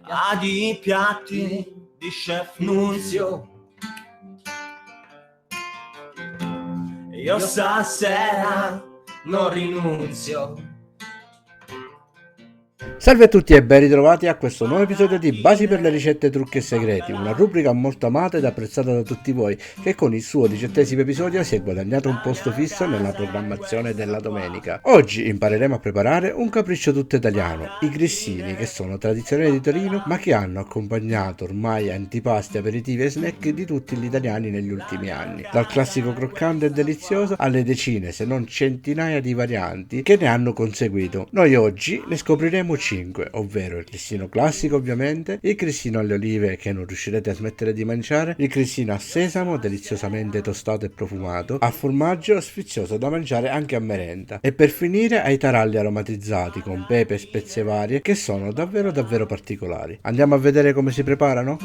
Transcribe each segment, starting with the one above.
ad i piatti di Chef Nunzio. Io stasera non rinunzio. Salve a tutti e ben ritrovati a questo nuovo episodio di Basi per le ricette, trucchi e segreti, una rubrica molto amata ed apprezzata da tutti voi che con il suo 18° episodio si è guadagnato un posto fisso nella programmazione della domenica. Oggi impareremo a preparare un capriccio tutto italiano, i grissini, che sono tradizionali di Torino ma che hanno accompagnato ormai antipasti, aperitivi e snack di tutti gli italiani negli ultimi anni, dal classico croccante e delizioso alle decine se non centinaia di varianti che ne hanno conseguito. Noi oggi ne scopriremo 5, ovvero il grissino classico ovviamente, il grissino alle olive che non riuscirete a smettere di mangiare, il grissino a sesamo deliziosamente tostato e profumato, a formaggio sfizioso da mangiare anche a merenda, e per finire ai taralli aromatizzati con pepe e spezie varie che sono davvero particolari. Andiamo a vedere come si preparano?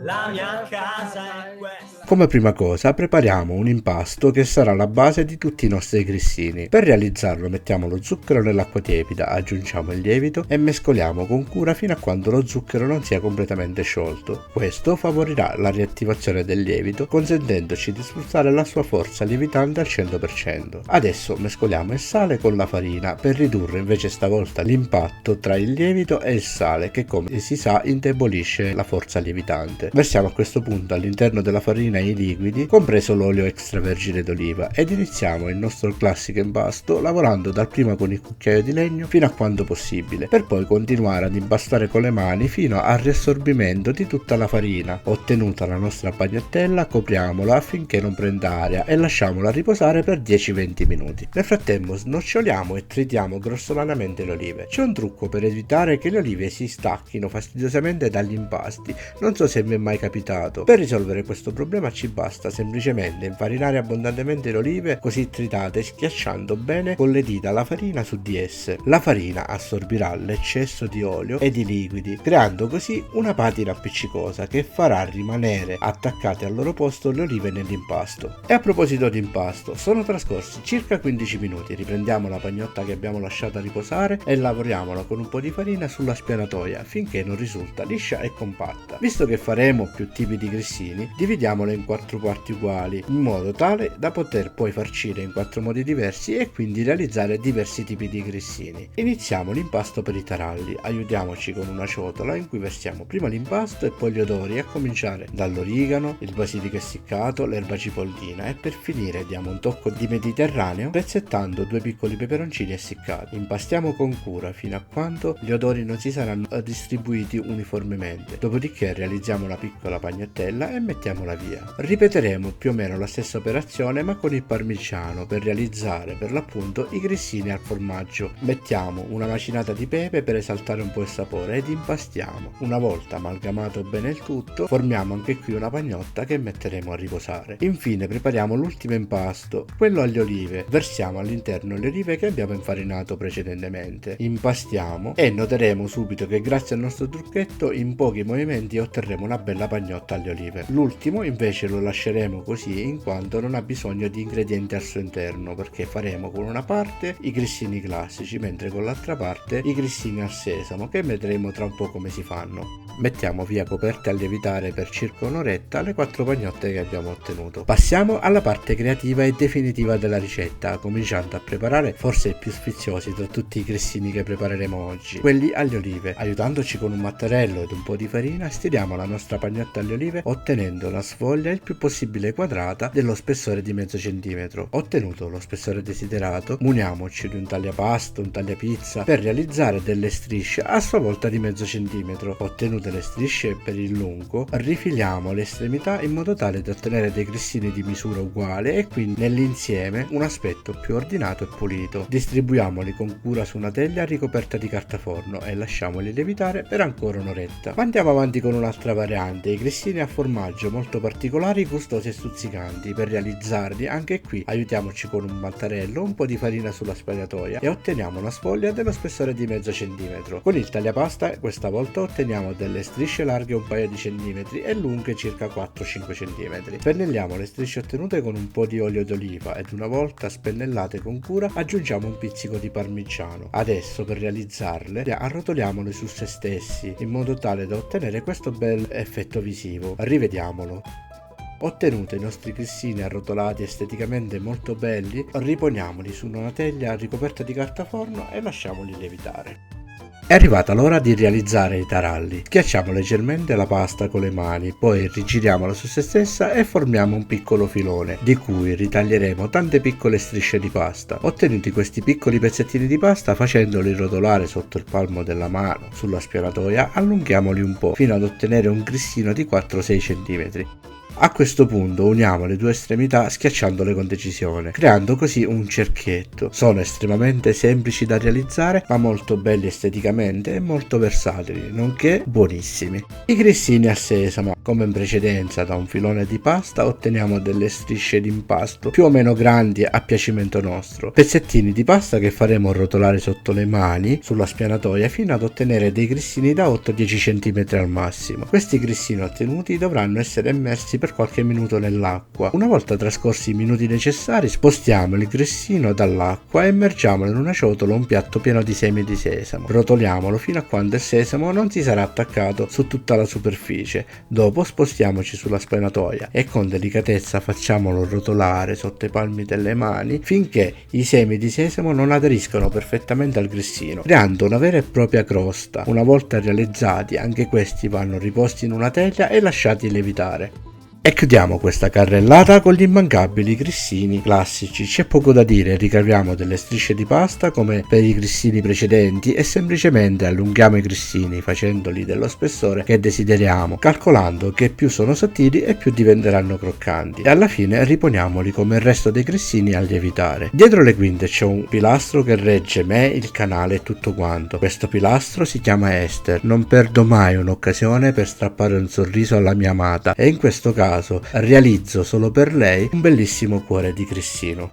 La mia casa è questa. Come prima cosa prepariamo un impasto che sarà la base di tutti i nostri grissini. Per realizzarlo mettiamo lo zucchero nell'acqua tiepida, aggiungiamo il lievito e mescoliamo con cura fino a quando lo zucchero non sia completamente sciolto. Questo favorirà la riattivazione del lievito, consentendoci di sfruttare la sua forza lievitante al 100%. Adesso mescoliamo il sale con la farina per ridurre invece stavolta l'impatto tra il lievito e il sale che, come si sa, indebolisce la forza lievitante. Versiamo a questo punto all'interno della farina i liquidi, compreso l'olio extravergine d'oliva, ed iniziamo il nostro classico impasto lavorando dapprima con il cucchiaio di legno fino a quanto possibile, per poi continuare ad impastare con le mani fino al riassorbimento di tutta la farina. Ottenuta la nostra pagnottella, copriamola affinché non prenda aria e lasciamola riposare per 10-20 minuti. Nel frattempo snoccioliamo e tritiamo grossolanamente le olive. C'è un trucco per evitare che le olive si stacchino fastidiosamente dagli impasti, non so se mi è mai capitato. Per risolvere questo problema ci basta semplicemente infarinare abbondantemente le olive così tritate, schiacciando bene con le dita la farina su di esse. La farina assorbirà l'eccesso di olio e di liquidi, creando così una patina appiccicosa che farà rimanere attaccate al loro posto le olive nell'impasto. E a proposito di impasto, sono trascorsi circa 15 minuti, riprendiamo la pagnotta che abbiamo lasciata riposare e lavoriamola con un po' di farina sulla spianatoia finché non risulta liscia e compatta. Visto che faremo più tipi di grissini, dividiamole in 4 parti uguali, in modo tale da poter poi farcire in 4 modi diversi e quindi realizzare diversi tipi di grissini. Iniziamo l'impasto per i taralli, aiutiamoci con una ciotola in cui versiamo prima l'impasto e poi gli odori, a cominciare dall'origano, il basilico essiccato, l'erba cipollina, e per finire diamo un tocco di mediterraneo pezzettando 2 piccoli peperoncini essiccati. Impastiamo con cura fino a quando gli odori non si saranno distribuiti uniformemente, dopodiché realizziamo una piccola pagnottella e mettiamola via. Ripeteremo più o meno la stessa operazione ma con il parmigiano per realizzare per l'appunto i grissini al formaggio. Mettiamo una macinata di pepe per esaltare un po' il sapore ed impastiamo. Una volta amalgamato bene il tutto, formiamo anche qui una pagnotta che metteremo a riposare. Infine prepariamo l'ultimo impasto, quello alle olive. Versiamo all'interno le olive che abbiamo infarinato precedentemente. Impastiamo e noteremo subito che grazie al nostro trucchetto in pochi movimenti otterremo una bella pagnotta alle olive. L'ultimo invece lo lasceremo così in quanto non ha bisogno di ingredienti al suo interno, perché faremo con una parte i grissini classici mentre con l'altra parte i grissini al sesamo, che vedremo tra un po' come si fanno. Mettiamo via coperte a lievitare per circa un'oretta le 4 pagnotte che abbiamo ottenuto. Passiamo alla parte creativa e definitiva della ricetta, cominciando a preparare forse i più sfiziosi tra tutti i grissini che prepareremo oggi, quelli alle olive. Aiutandoci con un mattarello ed un po' di farina stiriamo la nostra pagnotta alle olive ottenendo la sfoglia il più possibile quadrata dello spessore di mezzo centimetro. Ottenuto lo spessore desiderato, muniamoci di un tagliapasta, un tagliapizza per realizzare delle strisce a sua volta di mezzo centimetro. Ottenute le strisce per il lungo, rifiliamo le estremità in modo tale da ottenere dei grissini di misura uguale e quindi nell'insieme un aspetto più ordinato e pulito. Distribuiamoli con cura su una teglia ricoperta di carta forno e lasciamoli lievitare per ancora un'oretta. Ma andiamo avanti con un'altra variante, i grissini a formaggio molto particolari, gustosi e stuzzicanti. Per realizzarli anche qui aiutiamoci con un mattarello, un po' di farina sulla spadatoia e otteniamo una sfoglia dello spessore di mezzo centimetro. Con il tagliapasta questa volta otteniamo delle delle strisce larghe un paio di centimetri e lunghe circa 4-5 centimetri. Pennelliamo le strisce ottenute con un po' di olio d'oliva ed una volta spennellate con cura aggiungiamo un pizzico di parmigiano. Adesso per realizzarle arrotoliamole su se stessi in modo tale da ottenere questo bel effetto visivo. Rivediamolo. Ottenuti i nostri grissini arrotolati esteticamente molto belli, riponiamoli su una teglia ricoperta di carta forno e lasciamoli lievitare. È arrivata l'ora di realizzare i taralli. Schiacciamo leggermente la pasta con le mani, poi rigiriamola su se stessa e formiamo un piccolo filone, di cui ritaglieremo tante piccole strisce di pasta. Ottenuti questi piccoli pezzettini di pasta, facendoli rotolare sotto il palmo della mano sulla spianatoia, allunghiamoli un po' fino ad ottenere un grissino di 4-6 cm. A questo punto uniamo le due estremità schiacciandole con decisione, creando così un cerchietto. Sono estremamente semplici da realizzare, ma molto belli esteticamente e molto versatili, nonché buonissimi. I grissini al sesamo. Come in precedenza, da un filone di pasta otteniamo delle strisce di impasto più o meno grandi a piacimento nostro. Pezzettini di pasta che faremo rotolare sotto le mani sulla spianatoia fino ad ottenere dei grissini da 8-10 cm al massimo. Questi grissini ottenuti dovranno essere immersi per qualche minuto nell'acqua. Una volta trascorsi i minuti necessari, spostiamo il grissino dall'acqua e immergiamolo in una ciotola o un piatto pieno di semi di sesamo. Rotoliamolo fino a quando il sesamo non si sarà attaccato su tutta la superficie. Dopo spostiamoci sulla spianatoia e con delicatezza facciamolo rotolare sotto i palmi delle mani finché i semi di sesamo non aderiscono perfettamente al grissino, creando una vera e propria crosta. Una volta realizzati, anche questi vanno riposti in una teglia e lasciati lievitare. E chiudiamo questa carrellata con gli immancabili grissini classici. C'è poco da dire, ricaviamo delle strisce di pasta come per i grissini precedenti e semplicemente allunghiamo i grissini facendoli dello spessore che desideriamo, calcolando che più sono sottili e più diventeranno croccanti, e alla fine riponiamoli come il resto dei grissini a lievitare. Dietro le quinte c'è un pilastro che regge me, il canale e tutto quanto. Questo pilastro si chiama Esther. Non perdo mai un'occasione per strappare un sorriso alla mia amata e in questo caso realizzo solo per lei un bellissimo cuore di grissino.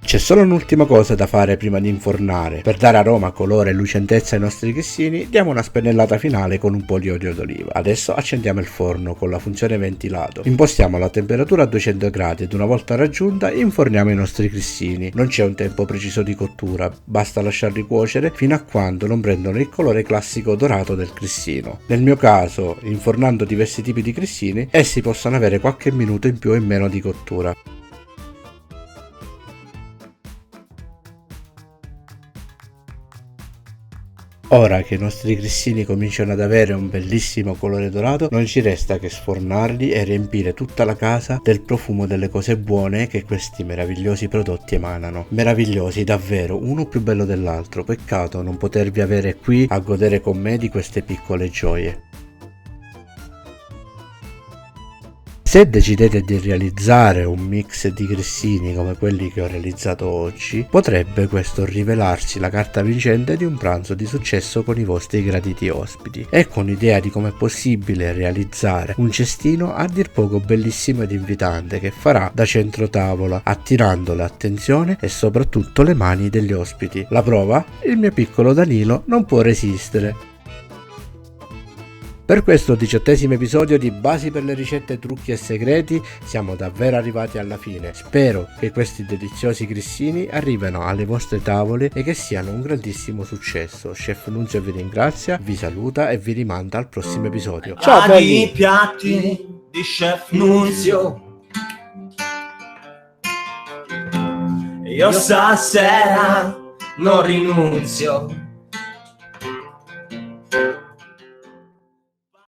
C'è solo un'ultima cosa da fare prima di infornare. Per dare aroma, colore e lucentezza ai nostri grissini, diamo una spennellata finale con un po' di olio d'oliva. Adesso accendiamo il forno con la funzione ventilato. Impostiamo la temperatura a 200 gradi ed una volta raggiunta inforniamo i nostri grissini. Non c'è un tempo preciso di cottura, basta lasciarli cuocere fino a quando non prendono il colore classico dorato del grissino. Nel mio caso, infornando diversi tipi di grissini, essi possono avere qualche minuto in più o in meno di cottura. Ora che i nostri grissini cominciano ad avere un bellissimo colore dorato, non ci resta che sfornarli e riempire tutta la casa del profumo delle cose buone che questi meravigliosi prodotti emanano. Meravigliosi davvero, uno più bello dell'altro. Peccato non potervi avere qui a godere con me di queste piccole gioie. Se decidete di realizzare un mix di grissini come quelli che ho realizzato oggi, potrebbe questo rivelarsi la carta vincente di un pranzo di successo con i vostri graditi ospiti. Ecco un'idea di come è possibile realizzare un cestino a dir poco bellissimo ed invitante che farà da centro tavola, attirando l'attenzione e soprattutto le mani degli ospiti. La prova? Il mio piccolo Danilo non può resistere. Per questo 18° episodio di Basi per le ricette, trucchi e segreti siamo davvero arrivati alla fine. Spero che questi deliziosi grissini arrivino alle vostre tavole e che siano un grandissimo successo. Chef Nunzio vi ringrazia, vi saluta e vi rimanda al prossimo episodio. Ciao belli! I piatti di Chef Nunzio, io stasera non rinunzio.